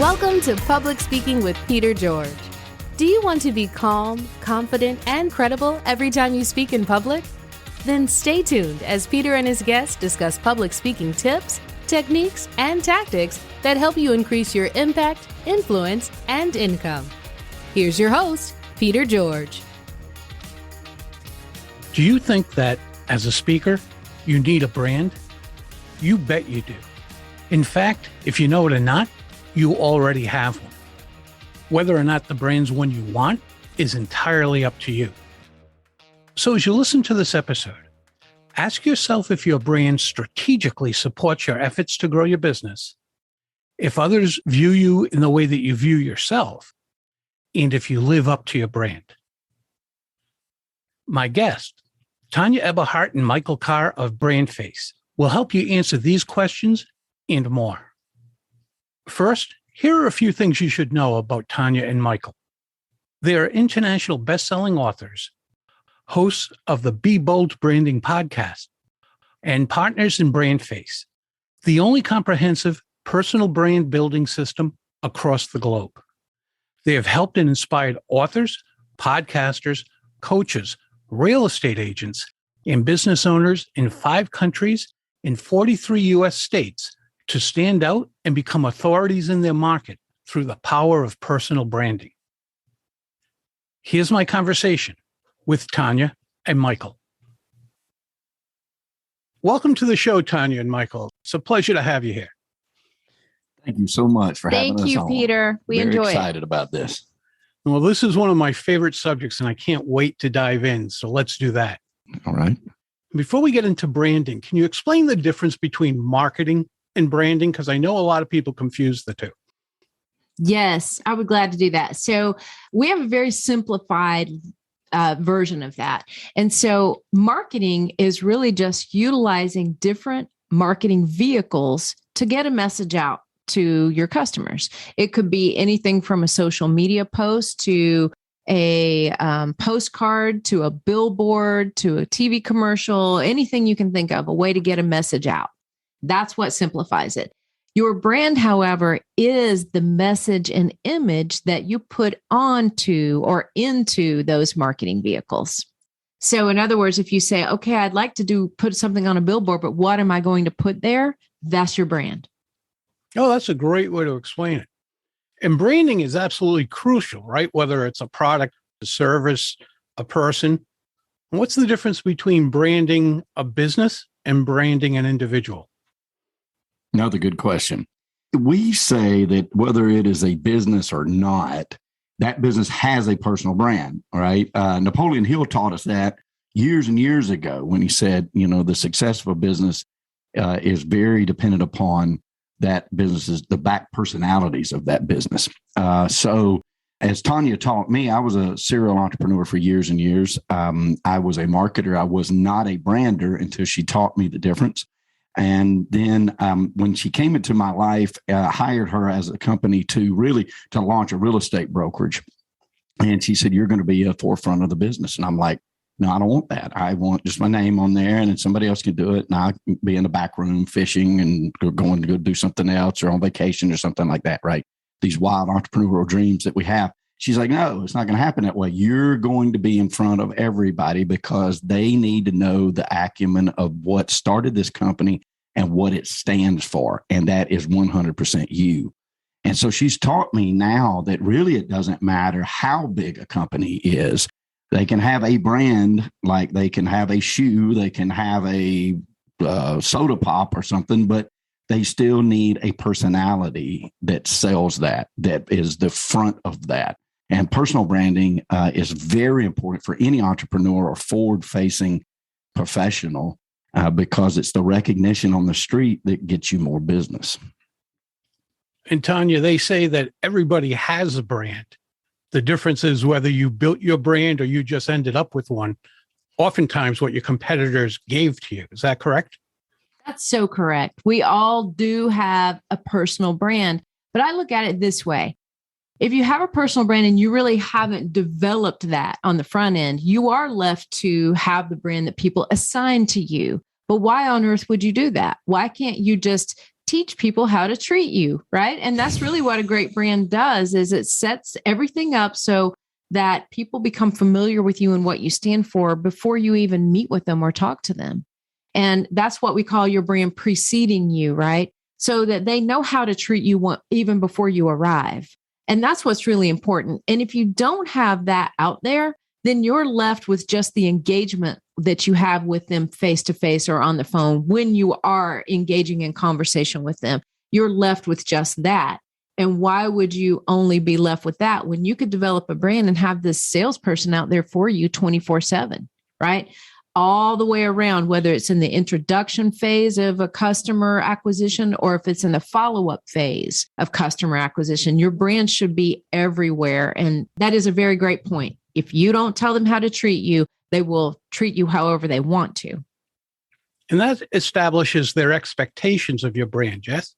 Welcome to Public Speaking with Peter George. Do you want to be calm, confident, and credible every time you speak in public? Then stay tuned as Peter and his guests discuss public speaking tips, techniques, and tactics that help you increase your impact, influence, and income. Here's your host, Peter George. Do you think that as a speaker, you need a brand? You bet you do. In fact, if you know it or not, you already have one. Whether or not the brand's one you want is entirely up to you. So as you listen to this episode, ask yourself if your brand strategically supports your efforts to grow your business, if others view you in the way that you view yourself, and if you live up to your brand. My guest, Tonya Eberhart and Michael Carr of BrandFace, will help you answer these questions and more. First, here are a few things you should know about Tonya and Michael. They are international best-selling authors, hosts of the Be Bold Branding podcast, and partners in BrandFace, the only comprehensive personal brand building system across the globe. They have helped and inspired authors, podcasters, coaches, real estate agents, and business owners in 5 countries in 43 U.S. states to stand out and become authorities in their market through the power of personal branding. Here's my conversation with Tonya and Michael. Welcome to the show, Tonya and Michael. It's a pleasure to have you here. Thank you so much for having us on. Thank you, Peter. We Very enjoy excited about this. Well, this is one of my favorite subjects, and I can't wait to dive in. So let's do that. All right. Before we get into branding, can you explain the difference between marketing and branding? Because I know a lot of people confuse the two. Yes, I would glad to do that. So we have a very simplified version of that. And so marketing is really just utilizing different marketing vehicles to get a message out to your customers. It could be anything from a social media post to a postcard, to a billboard, to a TV commercial, anything you can think of, a way to get a message out. That's what simplifies it. Your brand, however, is the message and image that you put onto or into those marketing vehicles. So in other words, if you say, okay, I'd like to put something on a billboard, but what am I going to put there? That's your brand. Oh, that's a great way to explain it. And branding is absolutely crucial, right? Whether it's a product, a service, a person. What's the difference between branding a business and branding an individual? Another good question. We say that whether it is a business or not, that business has a personal brand, all right? Napoleon Hill taught us that years and years ago when he said, the success of a business is very dependent upon that business's, the back personalities of that business. So as Tonya taught me, I was a serial entrepreneur for years and years. I was a marketer. I was not a brander until she taught me the difference. And then when she came into my life, I hired her as a company to launch a real estate brokerage. And she said, you're going to be at the forefront of the business. And I'm like, no, I don't want that. I want just my name on there and then somebody else can do it. And I can be in the back room fishing and going to go do something else or on vacation or something like that, right? These wild entrepreneurial dreams that we have. She's like, no, it's not going to happen that way. You're going to be in front of everybody because they need to know the acumen of what started this company and what it stands for. And that is 100% you. And so she's taught me now that really it doesn't matter how big a company is. They can have a brand, like they can have a shoe, they can have a soda pop or something, but they still need a personality that sells that is the front of that. And personal branding is very important for any entrepreneur or forward-facing professional because it's the recognition on the street that gets you more business. And Tonya, they say that everybody has a brand. The difference is whether you built your brand or you just ended up with one. Oftentimes what your competitors gave to you. Is that correct? That's so correct. We all do have a personal brand, but I look at it this way. If you have a personal brand and you really haven't developed that on the front end, you are left to have the brand that people assign to you. But why on earth would you do that? Why can't you just teach people how to treat you, right? And that's really what a great brand does, is it sets everything up so that people become familiar with you and what you stand for before you even meet with them or talk to them. And that's what we call your brand preceding you, right? So that they know how to treat you even before you arrive. And that's what's really important. And if you don't have that out there, then you're left with just the engagement that you have with them face to face or on the phone when you are engaging in conversation with them. You're left with just that. And why would you only be left with that when you could develop a brand and have this salesperson out there for you 24/7, right? All the way around, whether it's in the introduction phase of a customer acquisition or if it's in the follow-up phase of customer acquisition, your brand should be everywhere. And that is a very great point. If you don't tell them how to treat you, they will treat you however they want to. And that establishes their expectations of your brand, Jess?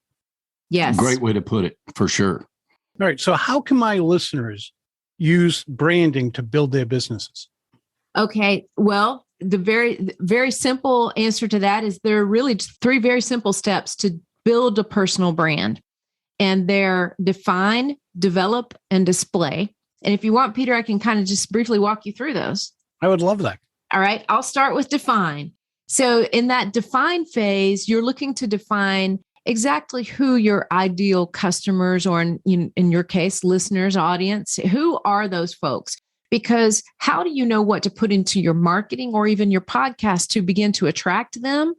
Yes. Great way to put it, for sure. All right. So how can my listeners use branding to build their businesses? Okay. Well, the very simple answer to that is there are really 3 very simple steps to build a personal brand. And they're define, develop, and display. And if you want, Peter, I can kind of just briefly walk you through those. I would love that. All right. I'll start with define. So in that define phase, you're looking to define exactly who your ideal customers, or in your case, listeners, audience, who are those folks? Because how do you know what to put into your marketing or even your podcast to begin to attract them?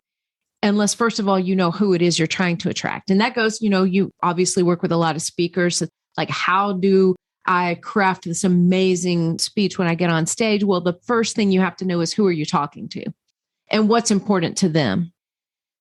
Unless, first of all, you know who it is you're trying to attract. And that goes, you obviously work with a lot of speakers. Like, how do I craft this amazing speech when I get on stage? Well, the first thing you have to know is who are you talking to and what's important to them.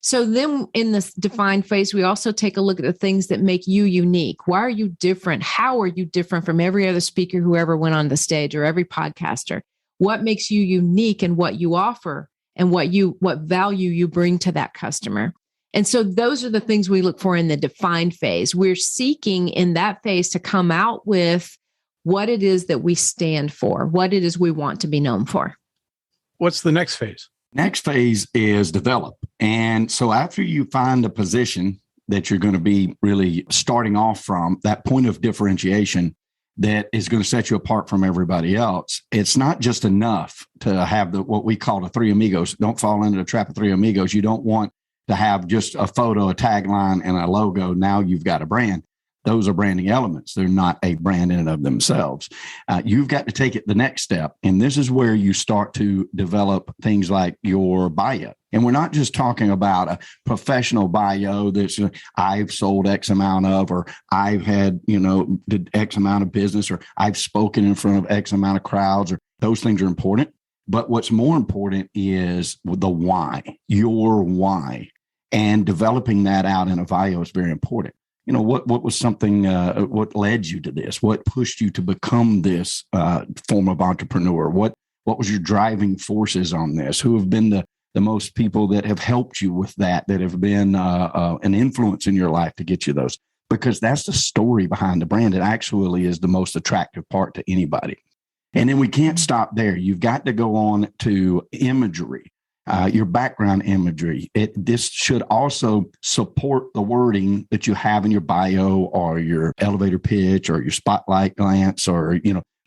So then in this defined phase, we also take a look at the things that make you unique. Why are you different? How are you different from every other speaker who ever went on the stage or every podcaster? What makes you unique in what you offer and what value you bring to that customer? And so those are the things we look for in the defined phase. We're seeking in that phase to come out with what it is that we stand for, what it is we want to be known for. What's the next phase? Next phase is develop. And so after you find a position that you're going to be really starting off from, that point of differentiation that is going to set you apart from everybody else, it's not just enough to have what we call the 3 amigos. Don't fall into the trap of 3 amigos. You don't want to have just a photo, a tagline, and a logo. Now you've got a brand. Those are branding elements. They're not a brand in and of themselves. You've got to take it the next step. And this is where you start to develop things like your bio. And we're not just talking about a professional bio that's I've sold X amount of, or I've had, did X amount of business, or I've spoken in front of X amount of crowds, or those things are important. But what's more important is the why, your why. And developing that out in a bio is very important. What was something, what led you to this? What pushed you to become this form of entrepreneur? What was your driving forces on this? Who have been the most people that have helped you with that have been an influence in your life to get you those? Because that's the story behind the brand. It actually is the most attractive part to anybody. And then we can't stop there. You've got to go on to imagery. Your background imagery. This should also support the wording that you have in your bio or your elevator pitch or your spotlight glance, or,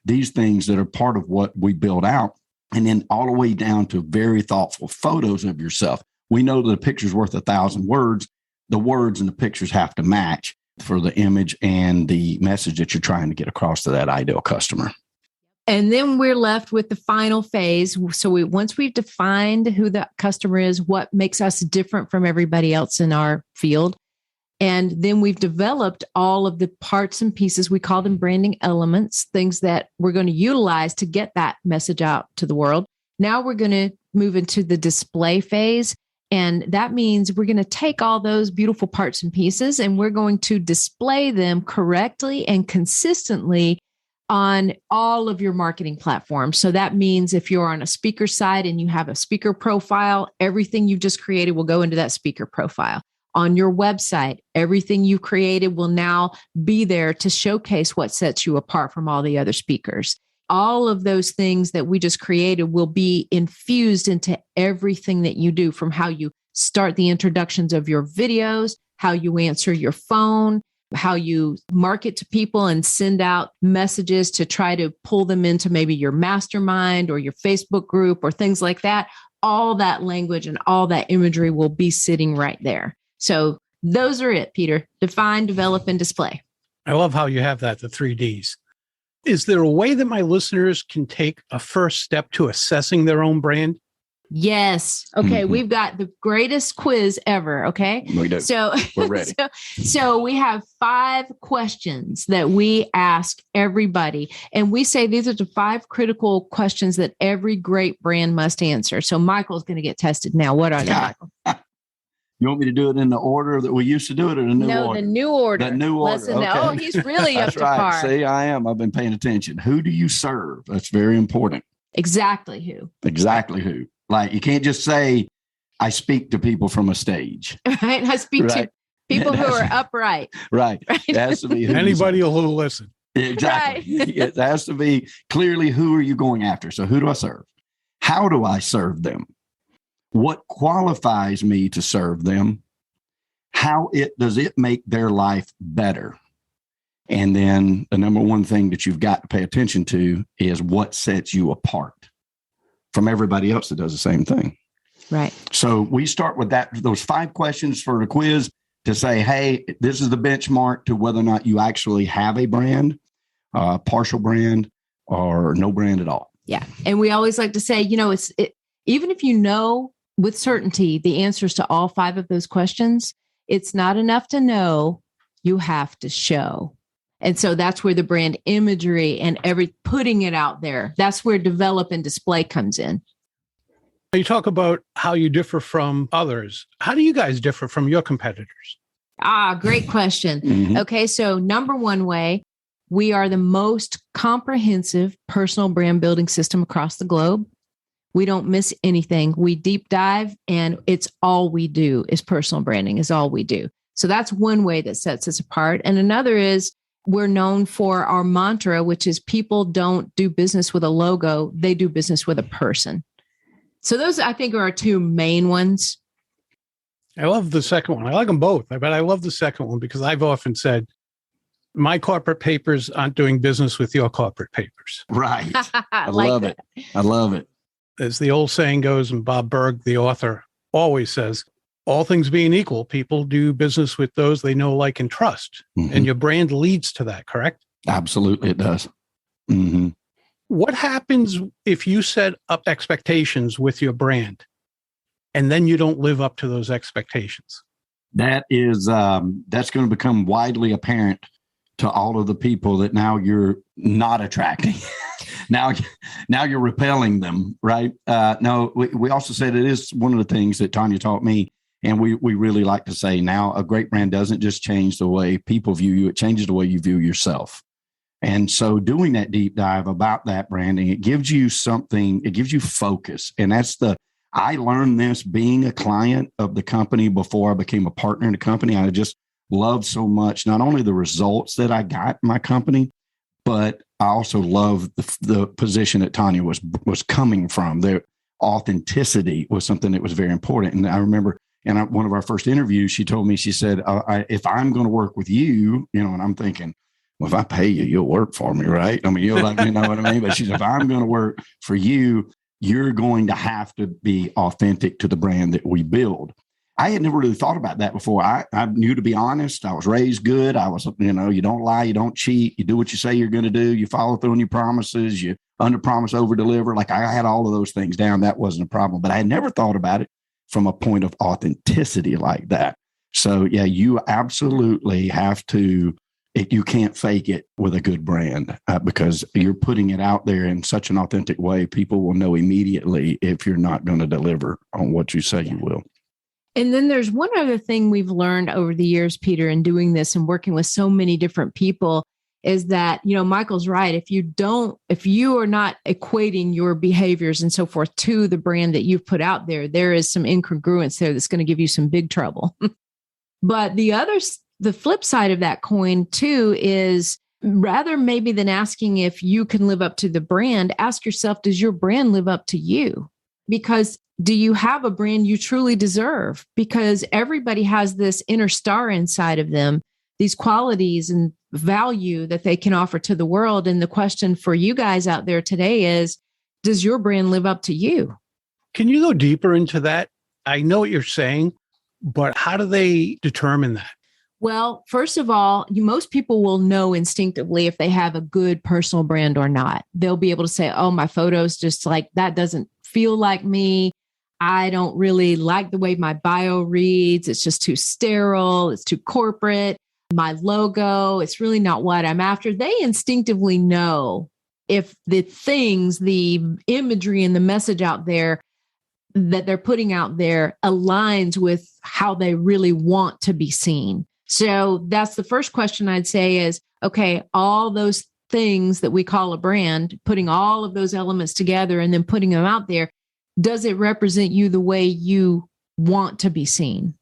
these things that are part of what we build out. And then all the way down to very thoughtful photos of yourself. We know that a picture's worth 1,000 words. The words and the pictures have to match for the image and the message that you're trying to get across to that ideal customer. And then we're left with the final phase. So once we've defined who the customer is, what makes us different from everybody else in our field, and then we've developed all of the parts and pieces, we call them branding elements, things that we're going to utilize to get that message out to the world. Now we're going to move into the display phase. And that means we're going to take all those beautiful parts and pieces and we're going to display them correctly and consistently on all of your marketing platforms. So that means if you're on a speaker site and you have a speaker profile, everything you've just created will go into that speaker profile. On your website, everything you created will now be there to showcase what sets you apart from all the other speakers. All of those things that we just created will be infused into everything that you do, from how you start the introductions of your videos, how you answer your phone, how you market to people and send out messages to try to pull them into maybe your mastermind or your Facebook group or things like that. All that language and all that imagery will be sitting right there. So those are it, Peter. Define, develop, and display. I love how you have that, the 3Ds. Is there a way that my listeners can take a first step to assessing their own brand? Yes. Okay. We've got the greatest quiz ever. Okay. We do. So we're ready. So we have 5 questions that we ask everybody. And we say these are the 5 critical questions that every great brand must answer. So Michael's going to get tested now. What are they, Michael? You want me to do it in the order that we used to do it, or the new order? No, the new order. The new order. Listen, okay. Oh, he's really up to par. See, I am. I've been paying attention. Who do you serve? That's very important. Exactly who. Exactly who. Like, you can't just say, I speak to people from a stage. Right? I speak to people who are upright. Right. It has to be anybody who will listen. Exactly. Right. It has to be clearly, who are you going after? So who do I serve? How do I serve them? What qualifies me to serve them? How does it make their life better? And then the number one thing that you've got to pay attention to is what sets you apart from everybody else that does the same thing. Right. So we start with those 5 questions for the quiz to say, hey, this is the benchmark to whether or not you actually have a brand, partial brand, or no brand at all. Yeah. And we always like to say, even if you know with certainty the answers to all 5 of those questions, it's not enough to know, you have to show. And so that's where the brand imagery and putting it out there, that's where develop and display comes in. You talk about how you differ from others. How do you guys differ from your competitors? Great question. Okay. So number one way, we are the most comprehensive personal brand building system across the globe. We don't miss anything. We deep dive, and it's all we do is personal branding is all we do. So that's one way that sets us apart. And another is we're known for our mantra, which is people don't do business with a logo. They do business with a person. So those, I think, are our 2 main ones. I love the second one. I like them both, but I love the second one because I've often said, my corporate papers aren't doing business with your corporate papers. Right. I love it. I love it. As the old saying goes, and Bob Berg, the author, always says, all things being equal, people do business with those they know, like, and trust. And your brand leads to that, correct? Absolutely, it does. What happens if you set up expectations with your brand and then you don't live up to those expectations? That is, that's going to become widely apparent to all of the people that now you're not attracting. Now you're repelling them, right? No, we also said it is one of the things that Tonya taught me. And we really like to say now a great brand doesn't just change the way people view you, it changes the way you view yourself. And so doing that deep dive about that branding, it gives you something, it gives you focus. And I learned this being a client of the company before I became a partner in the company. I just loved so much, not only the results that I got in my company, but I also love the position that Tonya was coming from. Their authenticity was something that was very important. And I remember in one of our first interviews, she told me, she said, if I'm going to work with you, and I'm thinking, well, if I pay you, you'll work for me, right? I mean, you'll let me know what I mean? But she said, if I'm going to work for you, you're going to have to be authentic to the brand that we build. I had never really thought about that before. I knew, to be honest, I was raised good. I was, you don't lie, you don't cheat, you do what you say you're going to do, you follow through on your promises, you under promise, over deliver. Like, I had all of those things down. That wasn't a problem, but I had never thought about it from a point of authenticity like that. So yeah, you absolutely have to, you can't fake it with a good brand because you're putting it out there in such an authentic way. People will know immediately if you're not going to deliver on what you say you will. And then there's one other thing we've learned over the years, Peter, in doing this and working with so many different people is that, Michael's right. If you are not equating your behaviors and so forth to the brand that you've put out there, there is some incongruence there that's going to give you some big trouble. But the flip side of that coin too is, rather maybe than asking if you can live up to the brand, ask yourself, does your brand live up to you? because do you have a brand you truly deserve? Because everybody has this inner star inside of them, these qualities and value that they can offer to the world. And the question for you guys out there today is, does your brand live up to you? Can you go deeper into that? I know what you're saying, but how do they determine that? Well, first of all, most people will know instinctively if they have a good personal brand or not. They'll be able to say, oh, my photos just like that doesn't feel like me. I don't really like the way my bio reads. It's just too sterile. It's too corporate. My logo, it's really not what I'm after. They instinctively know if the things, the imagery and the message out there that they're putting out there aligns with how they really want to be seen. So that's the first question I'd say is, okay, all those things that we call a brand, putting all of those elements together and then putting them out there, does it represent you the way you want to be seen?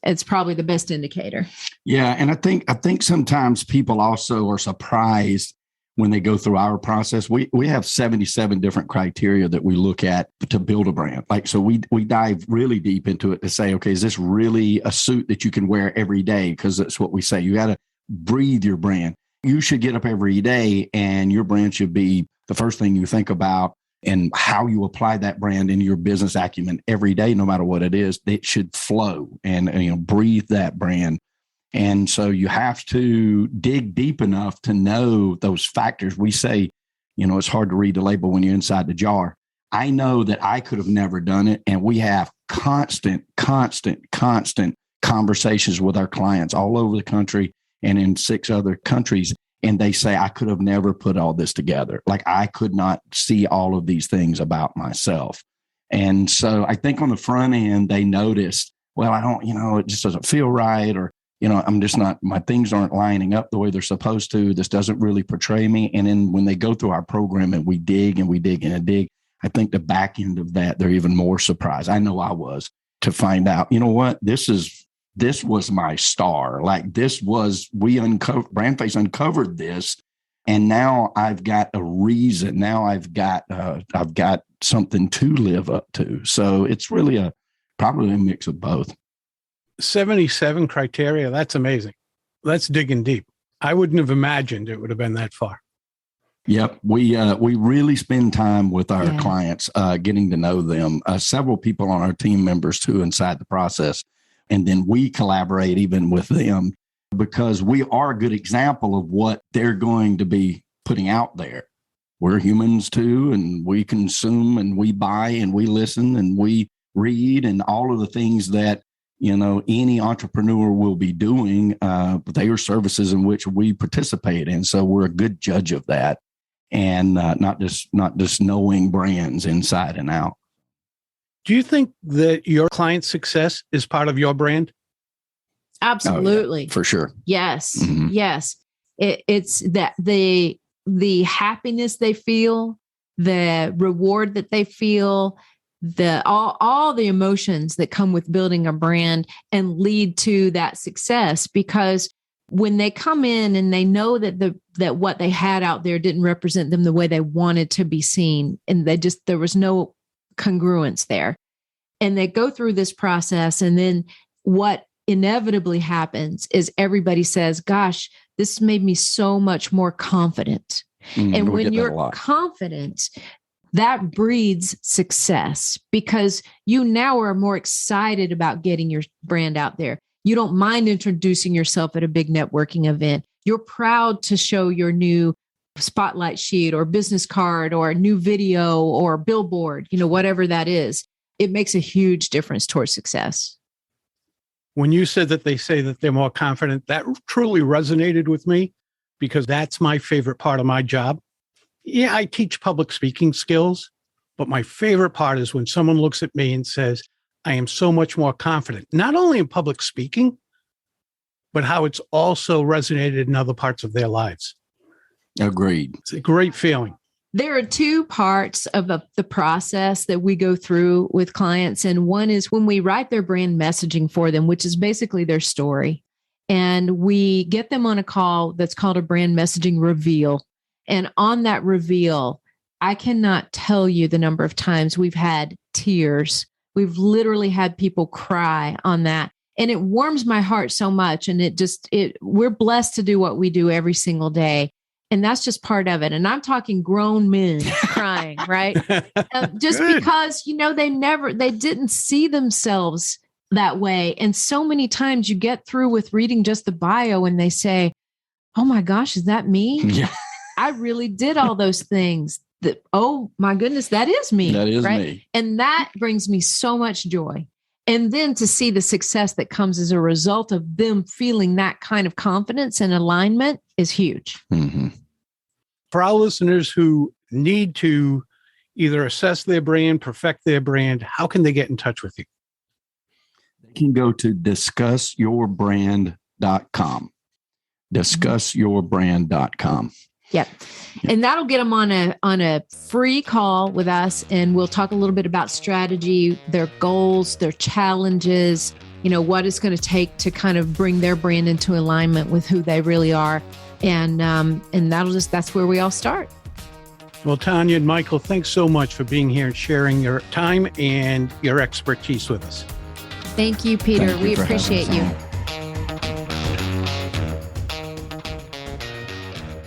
It's probably the best indicator. Yeah. And I think sometimes people also are surprised when they go through our process. We have 77 different criteria that we look at to build a brand. Like, so we dive really deep into it to say, okay, is this really a suit that you can wear every day? Because that's what we say. You got to breathe your brand. You should get up every day and your brand should be the first thing you think about, and how you apply that brand into your business acumen every day, no matter what it is. It should flow and breathe that brand. And so you have to dig deep enough to know those factors. We say, it's hard to read the label when you're inside the jar. I know that I could have never done it. And we have constant conversations with our clients all over the country and in 6 other countries. And they say, I could have never put all this together. Like, I could not see all of these things about myself. And so I think on the front end, they noticed, well, I don't, it just doesn't feel right. Or, I'm just not, my things aren't lining up the way they're supposed to. This doesn't really portray me. And then when they go through our program and we dig and we dig and dig, I think the back end of that, they're even more surprised. I know I was, to find out, what, this was my star. Like, BrandFace uncovered this. And now I've got a reason. Now I've got something to live up to. So it's really probably a mix of both. 77 criteria. That's amazing. That's digging deep. I wouldn't have imagined it would have been that far. Yep. We really spend time with our clients, getting to know them. Several people on our team members too inside the process. And then we collaborate even with them, because we are a good example of what they're going to be putting out there. We're humans too, and we consume and we buy and we listen and we read and all of the things that, any entrepreneur will be doing. They are services in which we participate in. So we're a good judge of that, and not just knowing brands inside and out. Do you think that your client's success is part of your brand? Absolutely. Oh, yeah, for sure. Yes. Mm-hmm. Yes. It's that the happiness they feel, the reward that they feel, all the emotions that come with building a brand and lead to that success. Because when they come in and they know that what they had out there didn't represent them the way they wanted to be seen, and there was no congruence there, and they go through this process, and then what inevitably happens is everybody says, gosh, this made me so much more confident. And when you're confident, that breeds success, because you now are more excited about getting your brand out there. You don't mind introducing yourself at a big networking event. You're proud to show your new spotlight sheet or business card or a new video or billboard, whatever that is. It makes a huge difference towards success. When you said that they say that they're more confident, that truly resonated with me, because that's my favorite part of my job. Yeah, I teach public speaking skills, but my favorite part is when someone looks at me and says, I am so much more confident, not only in public speaking, but how it's also resonated in other parts of their lives. Agreed. It's a great feeling. There are 2 parts of the process that we go through with clients. And one is when we write their brand messaging for them, which is basically their story. And we get them on a call that's called a brand messaging reveal. And on that reveal, I cannot tell you the number of times we've had tears. We've literally had people cry on that. And it warms my heart so much. And we're blessed to do what we do every single day. And that's just part of it. And I'm talking grown men crying, right? Just Good. because, they didn't see themselves that way. And so many times you get through with reading just the bio and they say, oh my gosh, is that me? Yeah. I really did all those things. Oh my goodness, that is me. That is right? me. And that brings me so much joy. And then to see the success that comes as a result of them feeling that kind of confidence and alignment is huge. Mm-hmm. For our listeners who need to either assess their brand, perfect their brand, how can they get in touch with you? They can go to discussyourbrand.com. Discussyourbrand.com. Yep. And that'll get them on a free call with us. And we'll talk a little bit about strategy, their goals, their challenges, what it's going to take to kind of bring their brand into alignment with who they really are. And that's where we all start. Well, Tonya and Michael, thanks so much for being here and sharing your time and your expertise with us. Thank you, Peter. Thank you we for appreciate having you. us on.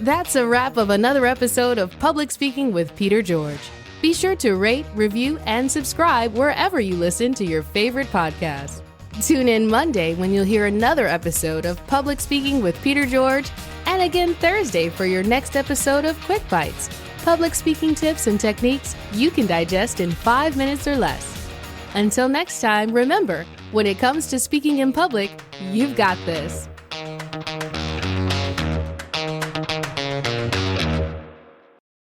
That's a wrap of another episode of Public Speaking with Peter George. Be sure to rate, review, and subscribe wherever you listen to your favorite podcast. Tune in Monday when you'll hear another episode of Public Speaking with Peter George, and again Thursday for your next episode of Quick Bites, public speaking tips and techniques you can digest in 5 minutes or less. Until next time, remember, when it comes to speaking in public, you've got this.